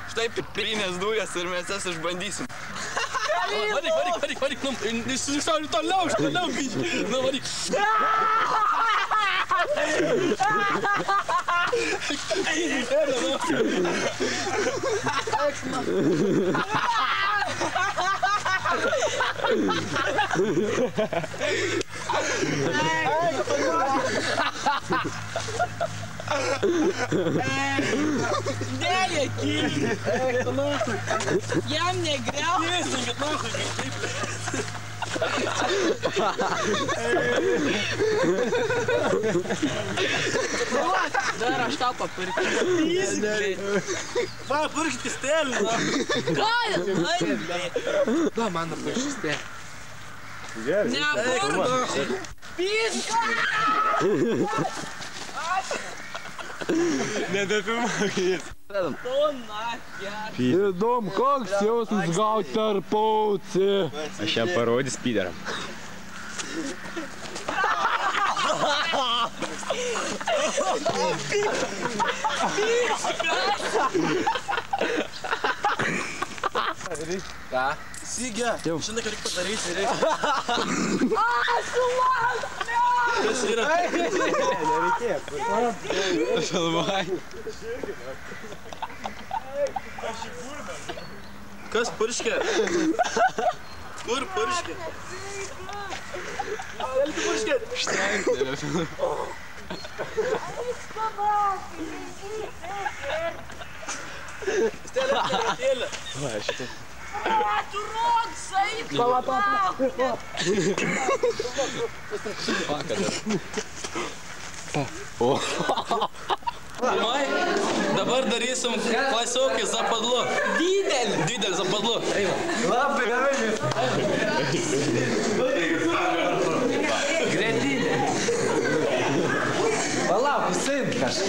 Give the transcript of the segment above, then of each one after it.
Štai piprinės dujas ir mes jas išbandysim. Varyk, išsišauli toliau, biškai. Nu, varyk. Nejuoki! Jam negriau! Nesinkit nahui, kaip taip. Dar aš tau papirksiu. Va, pirkit kistelį. Ką? Da, man pašistė. Nepurk! Pizka! Nebepimokys. Tu nakia. Įdomu, koks jausmas gauti tarpauci. Aš ją parodys pideram. Ką? Sigė, žinai, ką reikia padaryti. Asulas! Kas yra? Nereikėjo. Šalvai. Kas purškė? Kur purškė? Elgi purškė? Štai, nebepinu. Stelė, stelė. Va, šitą. Tu roksai! Pirmai, dabar darysim klasiokį zapadlu. Didelį zapadlu. Labai gražiai. Greitinė. Palauk, įsimt kažką.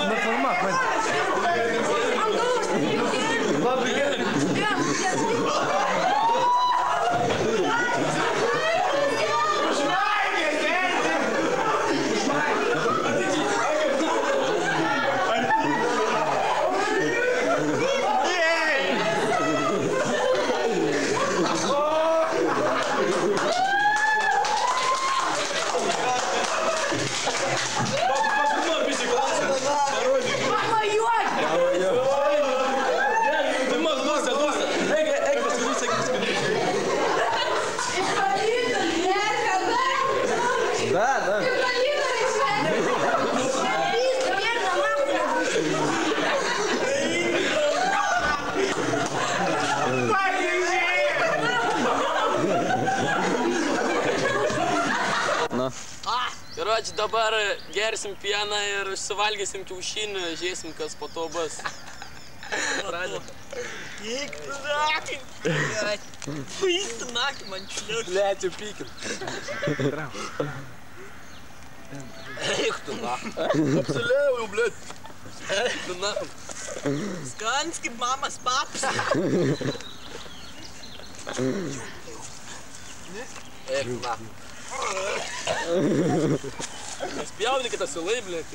Nufilmuok man. Labai gerai. Karoči, dabar gersim pieną ir suvalgysim kiaušinių, žiūrėsim, kas po to bus. Pradėt. Eik tu nakai! Eik tu nakai, man šliuk. Lečiu pykim. Eik tu nakai. Apsilėjau, blėt. Eik tu nakai. Skans kaip mamas papas. Eik tu nakai. Nespjaudykit asilai, blėt.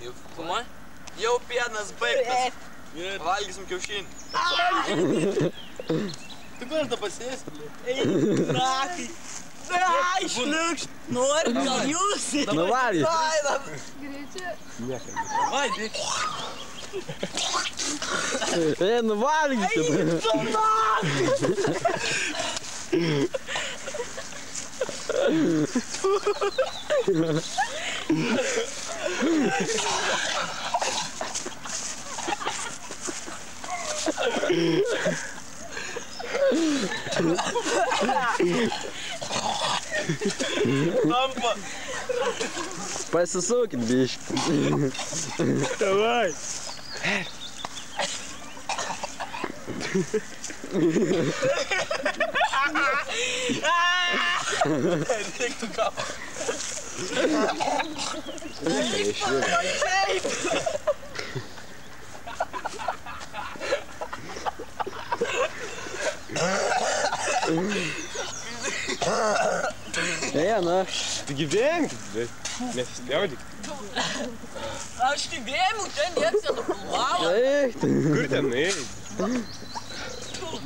Jau filmuoji? Jau pienas baigtas. Valgysim kiaušinį. Tu kur aš da pasėsi, blėt? Eik tu nakai. Ai, šliukšt. Nori, gal jūs? Nuvalgyk. Vai, dėk. Nuvalgykit. Eik tu nakai. Tampa. Pasisukit, biški. Davai. Reiktų kapą. Taigi venk, bet nesispjaudyk. Aš tai vėmiau, ten nieks nenufilmavo. Eik, Kur ten nuėjai?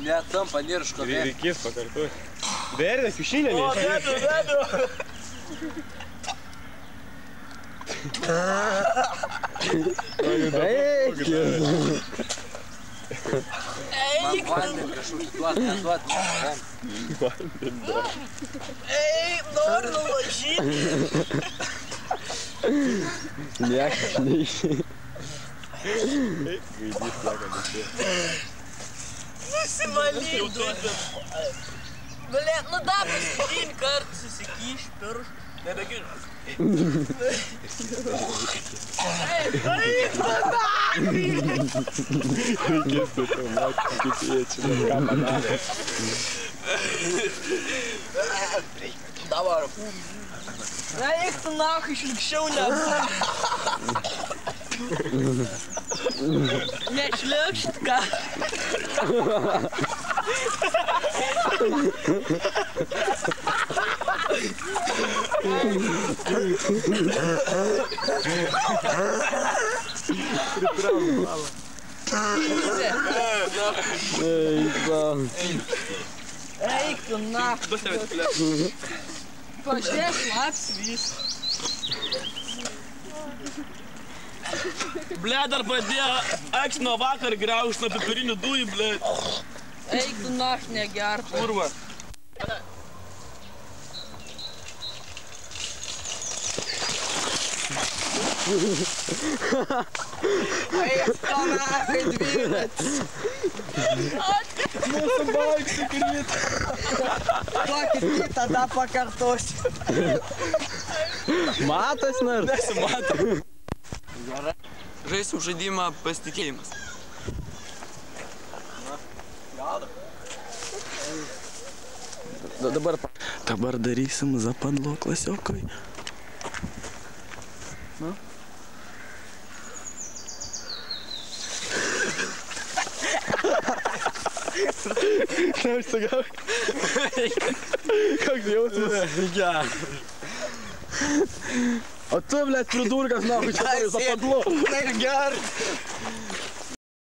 Ne, tam panirško vėl. Reikės pakartoti. Verda, kiaušinė neįsiai. eik. Man vandė kažkokį duot. Ei, noriu nulažyti. Niekas neišėjo. Gaidys plaka nesėjo. Nusivalyk, duodu. Blet, nu da, paskutinį kartą susikyš pirštų. Nebegirs. Reikės nufilmuoti, kaip jie čia ką padarė. Dabar. Na, eik tu nachai, šlikščiau nebūna. Nešliukšt ką. Eik tu nachai. Pažiūrėk, laps vis. Ble, dar pradėjo eks nuo vakar griaužt nuo pipirinių dujų, ble. Eik tu nach negert. Kurva. Eik tu nachai dviratis. Mūsų baigsi krīt. Tokį tada pakartosiu. Matas nors. Nesimato. Žaisiu žaidimą pasitikėjimas. Dabar darysim zapadlo klasiokai. Neužsigau. Koks jausmas? Geras. O tu, blėt, pridurkas, nahui, čia turi zapadlo. Tai gerai.